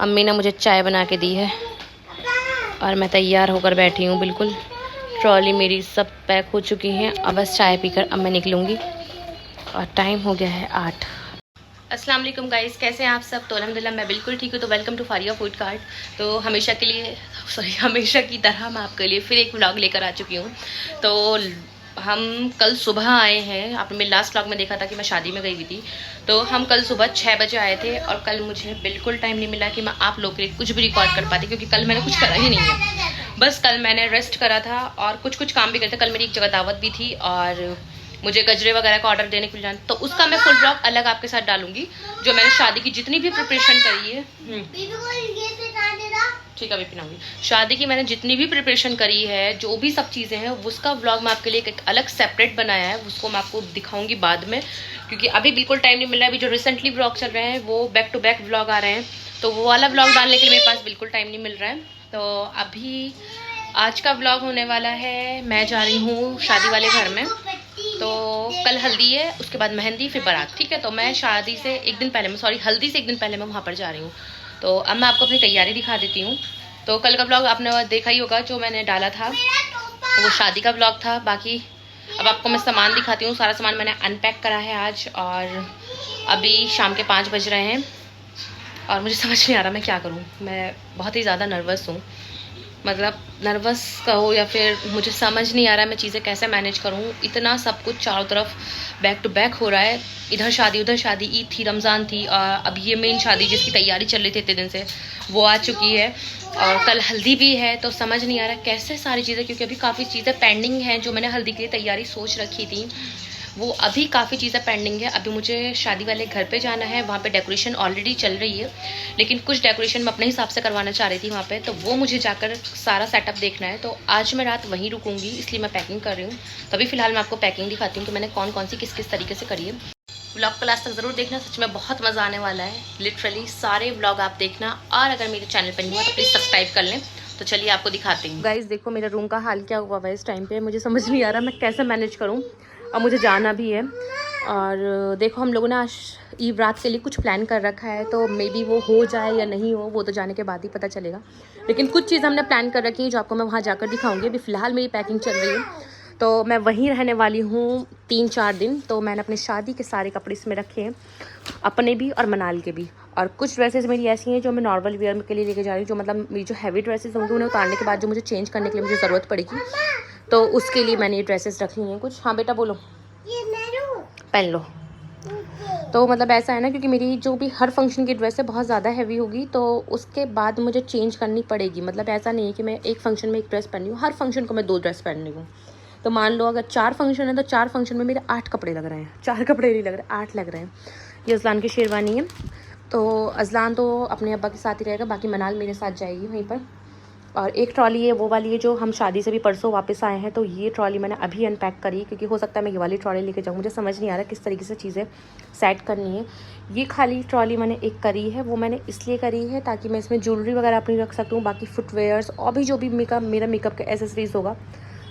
अम्मी ने मुझे चाय बना के दी है और मैं तैयार होकर बैठी हूँ बिल्कुल। ट्रॉली मेरी सब पैक हो चुकी हैं। अब बस चाय पीकर अब मैं निकलूँगी और टाइम हो गया है 8। अस्सलाम वालेकुम गाइस, कैसे हैं आप सब? तो अल्हम्दुलिल्लाह मैं बिल्कुल ठीक हूँ। तो welcome to Faria food cart. तो हमेशा की तरह मैं आपके लिए फिर एक व्लॉग लेकर आ चुकी हूँ। तो हम कल सुबह आए हैं। आपने मेरे लास्ट व्लॉग में देखा था कि मैं शादी में गई हुई थी। तो हम कल सुबह 6 बजे आए थे और कल मुझे बिल्कुल टाइम नहीं मिला कि मैं आप लोग के लिए कुछ भी रिकॉर्ड कर पाती, क्योंकि कल मैंने कुछ करा ही नहीं है। बस कल मैंने रेस्ट करा था और कुछ काम भी करे थे। कल मेरी एक जगह दावत भी थी और मुझे गजरे वगैरह का ऑर्डर देने के लिए जाना, तो उसका मैं फुल ब्लॉग अलग आपके साथ डालूंगी। जो मैंने शादी की जितनी भी प्रिपरेशन करी है, ठीक है अभी पिनाऊंगी। शादी की मैंने जितनी भी प्रिपरेशन करी है, जो भी सब चीज़ें हैं, उसका व्लॉग मैं आपके लिए एक अलग सेपरेट बनाया है। उसको मैं आपको दिखाऊंगी बाद में, क्योंकि अभी बिल्कुल टाइम नहीं मिल रहा है। अभी जो रिसेंटली व्लॉग चल रहे हैं वो बैक टू बैक व्लॉग आ रहे हैं, तो वो वाला व्लॉग डालने के लिए मेरे पास बिल्कुल टाइम नहीं मिल रहा है। तो अभी आज का व्लॉग होने वाला है, मैं जा रही हूँ शादी वाले घर में। तो कल हल्दी है, उसके बाद मेहंदी, फिर बारात, ठीक है। तो मैं शादी से एक दिन पहले, हल्दी से एक दिन पहले मैं वहाँ पर जा रही हूँ। तो अब मैं आपको अपनी तैयारी दिखा देती हूँ। तो कल का व्लॉग आपने देखा ही होगा, जो मैंने डाला था वो शादी का व्लॉग था। बाकी अब आपको मैं सामान दिखाती हूँ। सारा सामान मैंने अनपैक करा है आज, और अभी शाम के 5 बज रहे हैं और मुझे समझ नहीं आ रहा मैं क्या करूँ। मैं बहुत ही ज़्यादा नर्वस हूँ, मतलब नर्वस कहो या फिर मुझे समझ नहीं आ रहा है मैं चीज़ें कैसे मैनेज करूँ। इतना सब कुछ चारों तरफ बैक टू बैक हो रहा है, इधर शादी उधर शादी, ईद थी, रमज़ान थी, और अब ये मेन शादी जिसकी तैयारी चल रही थी इतने दिन से, वो आ चुकी है। और कल हल्दी भी है, तो समझ नहीं आ रहा कैसे सारी चीज़ें, क्योंकि अभी काफ़ी चीज़ें पेंडिंग हैं। जो मैंने हल्दी के लिए तैयारी सोच रखी थी वो अभी काफ़ी चीज़ें पेंडिंग है। अभी मुझे शादी वाले घर पे जाना है, वहाँ पे डेकोरेशन ऑलरेडी चल रही है, लेकिन कुछ डेकोरेशन मैं अपने हिसाब से करवाना चाह रही थी वहाँ पे, तो वो मुझे जाकर सारा सेटअप देखना है। तो आज मैं रात वहीं रुकूंगी, इसलिए मैं पैकिंग कर रही हूँ। तो अभी फिलहाल मैं आपको पैकिंग दिखाती हूँ कि मैंने कौन कौन सी किस किस तरीके से करी है। व्लॉग को लास्ट तक ज़रूर देखना, सच में बहुत मज़ा आने वाला है। लिटरली सारे व्लॉग आप देखना, और अगर मेरे चैनल पर नहीं हुआ तो प्लीज़ सब्सक्राइब कर लें। तो चलिए आपको दिखाती हूँ। गाइस देखो मेरे रूम का हाल क्या हुआ है इस टाइम पे, मुझे समझ नहीं आ रहा मैं कैसे मैनेज करूँ। और मुझे जाना भी है, और देखो हम लोगों ने आज ईद रात के लिए कुछ प्लान कर रखा है, तो मे बी वो हो जाए या नहीं हो, वो तो जाने के बाद ही पता चलेगा। लेकिन कुछ चीज़ हमने प्लान कर रखी है जो आपको मैं वहाँ जाकर दिखाऊंगी। अभी फ़िलहाल मेरी पैकिंग चल रही है, तो मैं वहीं रहने वाली हूँ 3-4 दिन। तो मैंने अपने शादी के सारे कपड़े इसमें रखे हैं, अपने भी और मनाल के भी। और कुछ ड्रेसेस मेरी ऐसी हैं जो मैं नॉर्मल वेयर के लिए लेके जा रही हूँ, जो मतलब मेरी जो हैवी ड्रेसेस होंगी उन्हें उतारने के बाद जो मुझे चेंज करने के लिए मुझे ज़रूरत पड़ेगी, तो उसके लिए मैंने ये ड्रेसेस रखी हैं कुछ। हाँ बेटा बोलो, पहन लो। तो मतलब ऐसा है ना, क्योंकि मेरी जो भी हर फंक्शन की ड्रेस है बहुत ज़्यादा हैवी होगी, तो उसके बाद मुझे चेंज करनी पड़ेगी। मतलब ऐसा नहीं है कि मैं एक फंक्शन में एक ड्रेस पहन रही हूँ, हर फंक्शन को मैं 2 ड्रेस पहन रही हूँ। तो मान लो अगर 4 फंक्शन है तो 4 फंक्शन में मेरे 8 कपड़े लग रहे हैं। 4 कपड़े नहीं लग रहे, 8 लग रहे हैं। ये अज़लान की शेरवानी है, तो अज़लान तो अपने अब्बा के साथ ही रहेगा, बाकी मनाल मेरे साथ जाएगी वहीं पर। और एक ट्रॉली है, वो वाली है जो हम शादी से भी परसों वापस आए हैं, तो ये ट्रॉली मैंने अभी अनपैक करी, क्योंकि हो सकता है मैं ये वाली ट्रॉली लेके जाऊँ। मुझे समझ नहीं आ रहा किस तरीके से चीज़ें सेट करनी है। ये खाली ट्रॉली मैंने एक करी है, वो मैंने इसलिए करी है ताकि मैं इसमें ज्वेलरी वगैरह अपनी रख सकूँ, बाकी फुटवेयर्स और भी जो भी मेरा मेकअप का एसेसरीज़ होगा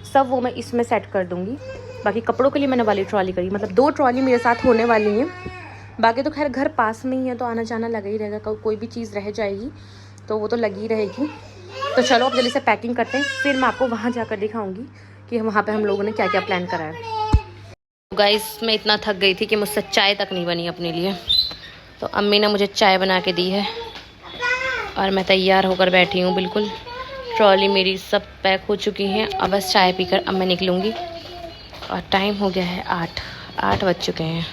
सब वो मैं इसमें सेट कर दूँगी। बाकी कपड़ों के लिए मैंने वाली ट्रॉली करी, मतलब 2 ट्रॉली मेरे साथ होने वाली हैं। बाकी तो खैर घर पास में ही है, तो आना जाना लगा ही रहेगा। कोई भी चीज़ रह जाएगी तो वो तो लगी रहेगी। तो चलो अब जल्दी से पैकिंग करते हैं, फिर मैं आपको वहाँ जाकर दिखाऊंगी कि वहाँ पे हम लोगों ने क्या क्या प्लान करा है। गाइस मैं इतना थक गई थी कि मुझसे चाय तक नहीं बनी अपने लिए, तो अम्मी ने मुझे चाय बना के दी है और मैं तैयार होकर बैठी हूँ बिल्कुल। ट्रॉली मेरी सब पैक हो चुकी हैं। अब बस चाय पीकर अब मैं निकलूँगी और टाइम हो गया है 8 बज चुके हैं।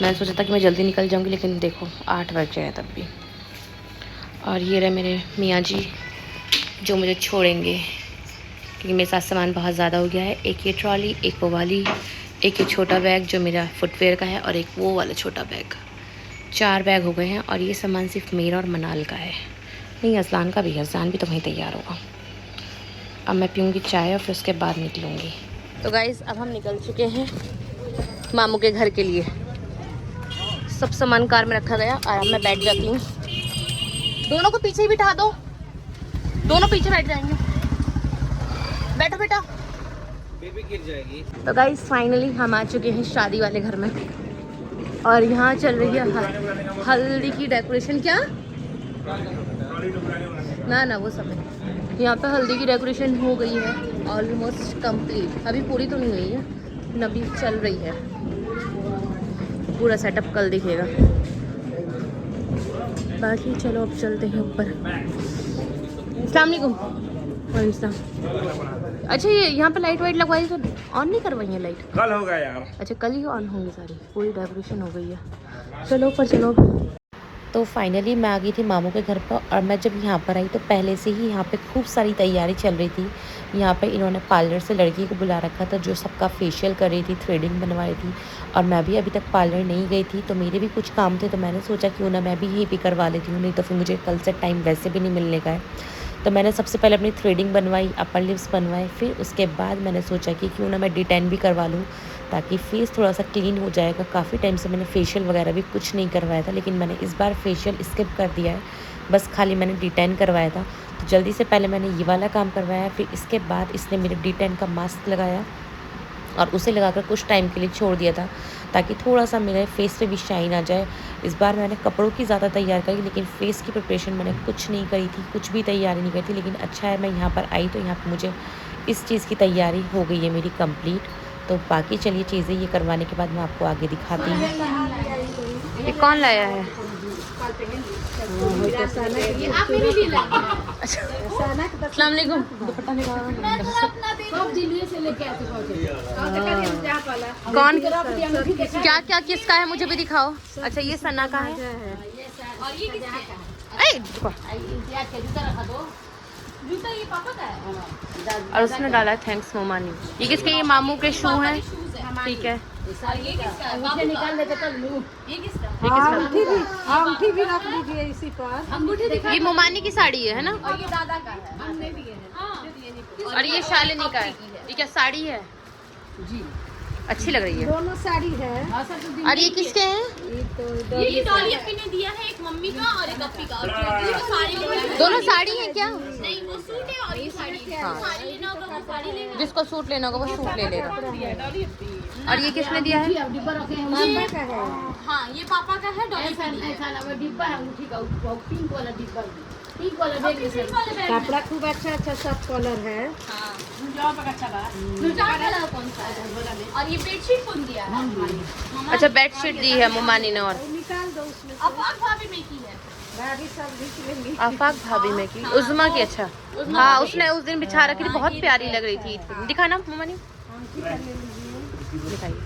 मैंने सोचा था कि मैं जल्दी निकल जाऊँगी, लेकिन देखो 8 बज गए हैं तब भी। और ये रहे मेरे मियाँ जी जो मुझे छोड़ेंगे, क्योंकि मेरे साथ सामान बहुत ज़्यादा हो गया है। एक ये ट्रॉली, एक वो वाली, एक ये छोटा बैग जो मेरा फुटवेयर का है, और एक वो वाला छोटा बैग। 4 बैग हो गए हैं, और ये सामान सिर्फ मेरा और मनाल का है, नहीं अज़लान का भी है। अज़लान भी तो वहीं तैयार होगा। अब मैं पीऊँगी चाय और फिर उसके बाद निकलूँगी। तो गाइज़ अब हम निकल चुके हैं मामू के घर के लिए। सब सामान कार में रखा गया, और अब मैं बैठ जाती हूँ। दोनों को पीछे ही बिठा दो, दोनों पीछे बैठ जाएंगे। बैठो बेटा, बेबी गिर जाएगी। तो गाइस फाइनली हम आ चुके हैं शादी वाले घर में, और यहाँ चल रही है हल्दी की डेकोरेशन। क्या ना ना वो सब है। यहाँ पे हल्दी की डेकोरेशन हो गई है ऑलमोस्ट कंप्लीट, अभी पूरी तो नहीं हुई है, लेकिन अभी चल रही है। पूरा सेटअप कल दिखेगा। बाकी चलो अब चलते हैं ऊपर। अस्सलाम वालेकुम। वालेकुम सलाम। अच्छा ये यहाँ पे लाइट वाइट लगवाई तो ऑन नहीं करवाई है लाइट? कल होगा यार। अच्छा कल ही ऑन होंगी सारी, पूरी डेकोरेशन हो गई है। चलो ऊपर चलो। तो फाइनली मैं आ गई थी मामू के घर पर, और मैं जब यहाँ पर आई तो पहले से ही यहाँ पे खूब सारी तैयारी चल रही थी। यहाँ पे इन्होंने पार्लर से लड़की को बुला रखा था जो सबका फेशियल कर रही थी, थ्रेडिंग बनवा रही थी। और मैं भी अभी तक पार्लर नहीं गई थी, तो मेरे भी कुछ काम थे, तो मैंने सोचा क्यों ना मैं भी यहीं पे करवा लेती हूँ, नहीं तो फिर मुझे कल से टाइम वैसे भी नहीं मिलने का है। तो मैंने सबसे पहले अपनी थ्रेडिंग बनवाई, अपर लिप्स बनवाए, फिर उसके बाद मैंने सोचा कि क्यों ना मैं डिटेन भी करवा लूँ ताकि फेस थोड़ा सा क्लीन हो जाएगा। काफ़ी टाइम से मैंने फेशियल वगैरह भी कुछ नहीं करवाया था, लेकिन मैंने इस बार फेशियल स्किप कर दिया है, बस खाली मैंने डिटेन करवाया था। तो जल्दी से पहले मैंने ये वाला काम करवाया, फिर इसके बाद इसने मेरे डिटेन का मास्क लगाया और उसे लगाकर कुछ टाइम के लिए छोड़ दिया था ताकि थोड़ा सा मेरे फेस पे भी शाइन आ जाए। इस बार मैंने कपड़ों की ज़्यादा तैयार करी, लेकिन फेस की प्रिपरेशन मैंने कुछ नहीं करी थी, कुछ भी तैयारी नहीं करी थी। लेकिन अच्छा है मैं यहाँ पर आई तो यहाँ पर मुझे इस चीज़ की तैयारी हो गई है मेरी कंप्लीट। तो बाकी चलिए चीज़ें ये करवाने के बाद मैं आपको आगे दिखाती हूँ। ये कौन लाया है? अस्सलाम वालेकुम। कौन क्या क्या किसका है मुझे भी दिखाओ। अच्छा ये सना का है। ये पापा का है और उसने डाला है थैंक्स मोमानी। ये किसके? ये मामू के शू हैं। ठीक है। ये किसका? निकाल देते तो लूं। ये किसका? अंगूठी भी रख लीजिए इसी पर। अंगूठी दिखा। ये मोमानी की साड़ी है ना? और ये दादा का है। हमने भी है। हाँ। और ये शालिनी का है। ये क्या साड़ी है? जी अच्छी लग रही है। दोनों साड़ी है। और ये किसके हैं? ये डॉली अपी ने दिया है, एक मम्मी का और एक अपी का। और साड़ी लेना है। दोनों साड़ी हैं क्या? नहीं वो सूट है और ये साड़ी है। हाँ। साड़ी लेना होगा वो साड़ी लेगा। जिसको सूट लेना होगा वो सूट ले लेगा। और ये किसने दिया है? पापा का है। हाँ ये पापा का है, डॉली का नहीं है। डिब्बा है अंगूठी का, पिंक वाला डिब्बा, पिंक वाला बैग है सर। कपड़ा खूब अच्छा सब कलर है। हाँ कलर कौन सा है? और ये बेडशीट कौन दिया है? अच्छा बेडशीट दी है मोमानी ने। और निकाल दो उसमें। अपाक भाभी में की है। भाभी सब दिख लेंगी। आफाक भाभी में की, उज़मा की। अच्छा हाँ उसने उस दिन बिछा रखी थी, बहुत प्यारी लग रही थी। दिखाना मोमानी, दिखाइए।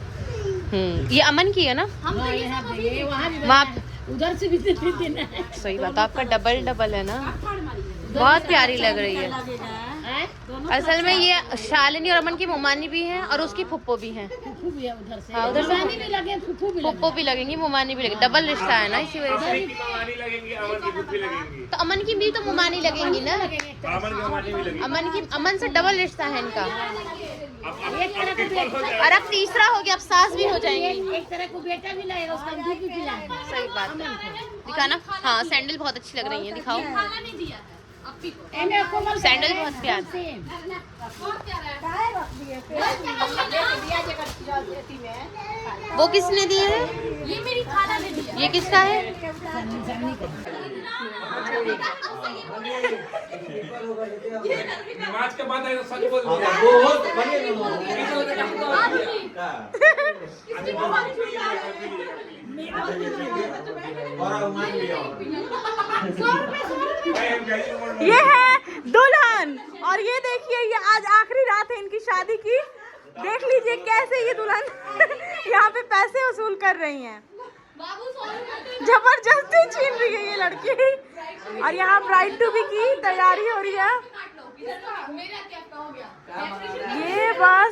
ये अमन की है ना? हम तो ये सब अभी वहाँ उधर से भी देना है। सही बात, आपका डबल डबल है ना, बहुत प्यारी लग रही है। असल में ये शालिनी और अमन की मोमानी भी हैं और उसकी फुप्पो भी हैं। फुफू भी है उधर से। हाँ उधर से मोमानी भी लगे, फुफू भी लगे। फुप्पो भी लगेंगी, मोमानी भी लगेगी, डबल रिश्ता है ना इसी वजह से। तो अमन की भी तो मोमानी लगेंगी ना? अमन से डबल रिश्ता है इनका। और अब तीसरा हो गया, अब सास भी हो जाएंगी। एक तरह को बेटा भी लाएगा, उसका दूध भी पिलाएगा। सही बात है। दिखाना। हाँ सैंडल बहुत अच्छी लग रही है, दिखाओ। खाना नहीं दिया है अपी को। सैंडल बहुत प्यार। वो किसने दिए हैं? ये मेरी खाना ने दिया। ये किसका है? नमाज के बाद आएगा, सच बोल ये है दुल्हन, और ये देखिए ये आज आखिरी रात है इनकी शादी की। देख लीजिए कैसे ये दुल्हन यहाँ पे पैसे वसूल कर रही हैं। जबरदस्ती छीन रही है ये लड़की। और यहाँ ब्राइड टू बी की तैयारी हो रही है। ये बस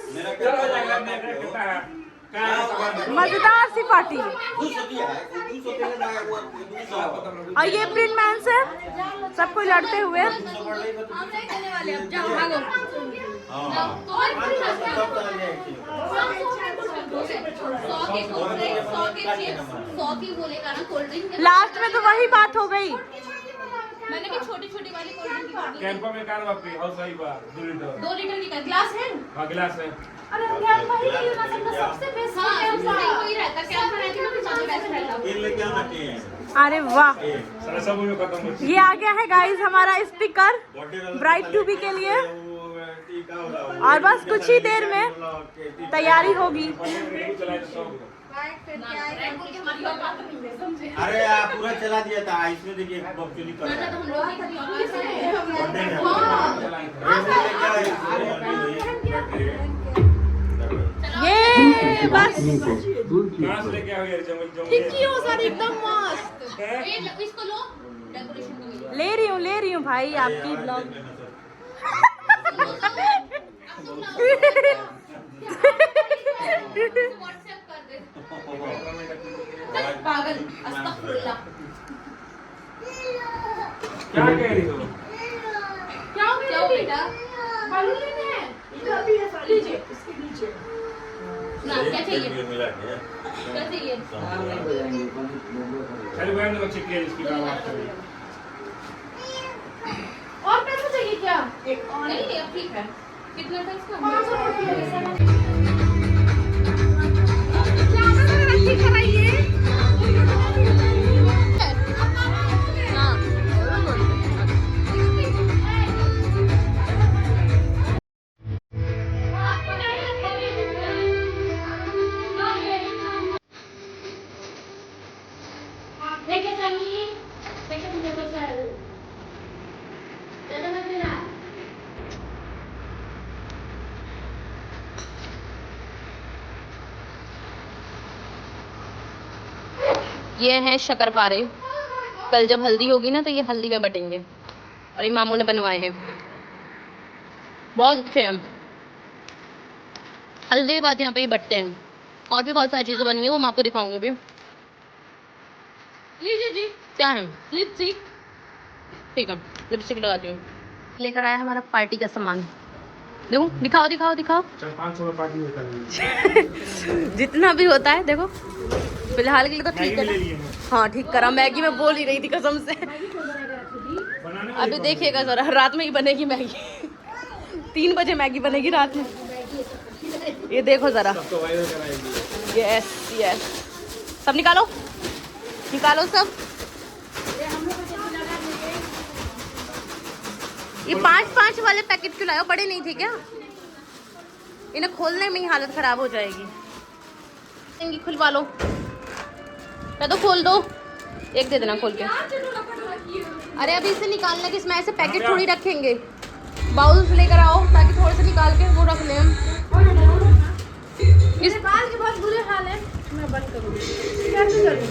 मजेदार सी पार्टी। और ये प्रिंट मैन से सबको लड़ते हुए। लास्ट में तो वही बात हो गई। मैंने भी छोटी छोटी वाली कोल्ड ड्रिंक की कैंपा में car Vapi house I bar 2 litre 2 litre की ग्लास है। हां गिलास है। अरे कैंपा ही की मतलब सबसे बेस्ट कैंपा वही रहता है। कैंपा रहती है तो सबसे बेस्ट रहता है। ये लेके आना चाहिए। अरे वाह, सारा सब में खत्म हो ये आ गया है गाइस हमारा स्पीकर ब्राइड टू बी के लिए। और बस कुछ ही देर में तैयारी होगी। अरे आप पूरा चला दिया था इसमें, देखिए बकचोदी कर रहा ये बस कहां से लेके आओ यार जंगल हो सारी एकदम मस्त। इसको लो, डेकोरेशन ले रही हूँ भाई आपकी ब्लॉग। व्हाट्सएप कर दे। पागल, अस्तगफुरुल्लाह। क्या कह रही हो? क्या हो बेटा? बालून लेने हैं? इधर भी है, लीजिए इसके नीचे। ना क्या चाहिए? क्या चाहिए? चल बहन ने बच्चे के इसकी बात कर रही है। और पैसा चाहिए क्या? एक और नहीं, अब ठीक है। कितना था इसका? 500 रुपये। ठीक कराइए। ये हैं शक्करपारे। कल जब हल्दी होगी ना तो ये हल्दी में बटेंगे। और ये मामू ने बनवाए हैं, बहुत अच्छे हैं। हल्दी के बाद यहाँ पे ही बटते हैं। और भी बहुत सारी चीज़ें बनी हैं, वो मैं आपको दिखाऊंगी भी। लीजिए जी, क्या है? लिपस्टिक। ठीक है, लिपस्टिक लगाती हूँ। लेकर आया हमारा पार्टी का सामान। देखो, दिखाओ दिखाओ दिखाओ। चल 500 में पार्टी में कर जितना भी होता है देखो, फिलहाल के लिए तो ठीक ले है। लिए मैं हाँ ठीक करा, मैगी मैं बोल ही रही थी कसम से। बनाने अभी देखिएगा जरा, रात में ही बनेगी मैगी। 3 बजे मैगी बनेगी रात में। ये देखो जरा, तो वायरल कराएंगे। यस यस, सब निकालो निकालो सब। ये 5-5 वाले पैकेट क्यों लाए हो? बड़े नहीं थे क्या? इन्हें खोलने में ही हालत खराब हो जाएगी। खुलवा लो, मैं तो खोल दो, एक दे देना खोल के। अरे अभी इसे निकालना कि इसमें ऐसे पैकेट थोड़ी रखेंगे। बाउल्स लेकर आओ ताकि थोड़े से निकाल के वो रख लें हम। इस बाल के बहुत बुरे हाल है। मैं बंद करूँगी। कैसे करूँ?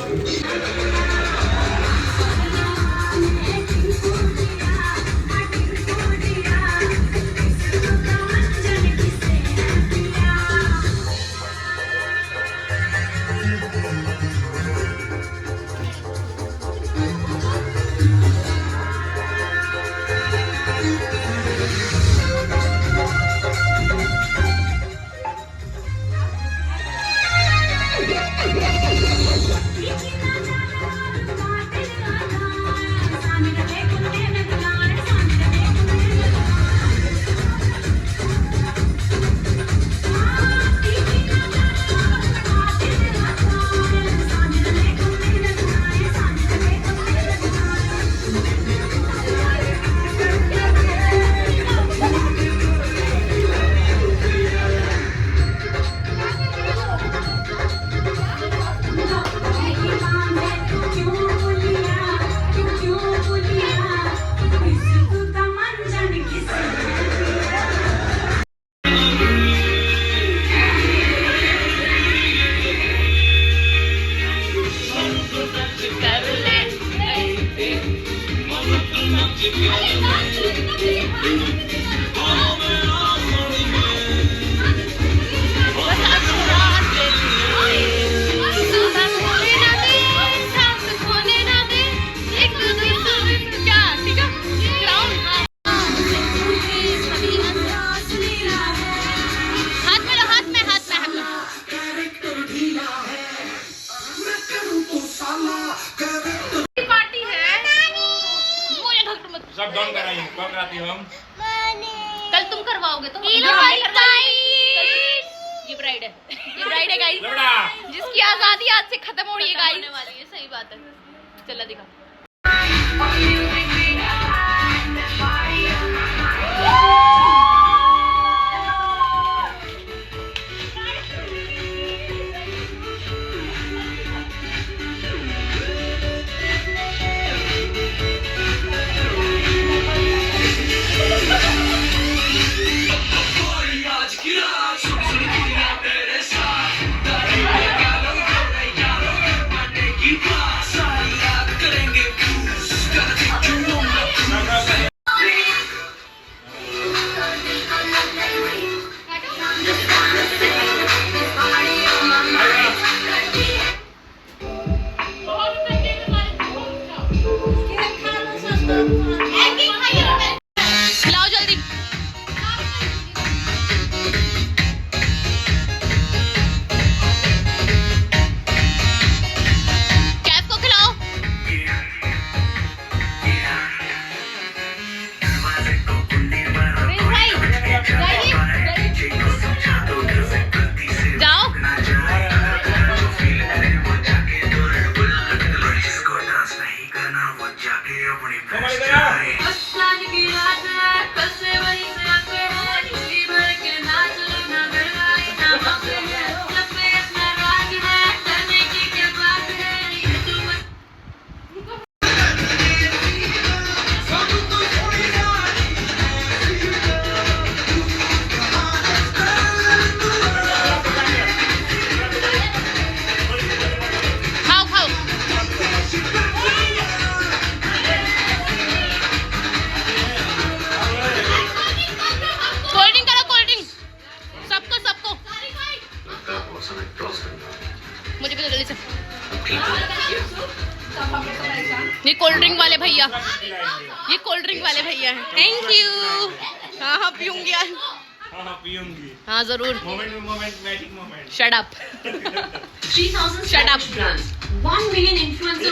सब डन कराएंगे, कब कराती हम? कल तुम करवाओगे तो ये ब्राइड है, ये ब्राइड है गाइस, लवड़ा जिसकी आजादी आज से खत्म हो रही है गाइस। होने वाली है, सही बात है। चला दिखा। खिलाओ जल्दी। कैफ को खिलाओ। जाओ। कमल इधर आओ। खाओ खाओ। कोल्ड ड्रिंक करो, कोल्ड ड्रिंक सबको सबको। मुझे भी तो जल्दी से। ये कोल्ड ड्रिंक वाले भैया, ये कोल्ड ड्रिंक वाले भैया हैं। Thank you. हाँ हाँ पीऊंगी यार। हाँ पीऊंगी। हाँ जरूर। Moment magic moment. Shut up. 3,000 Shut up. brands, 1 million influencers.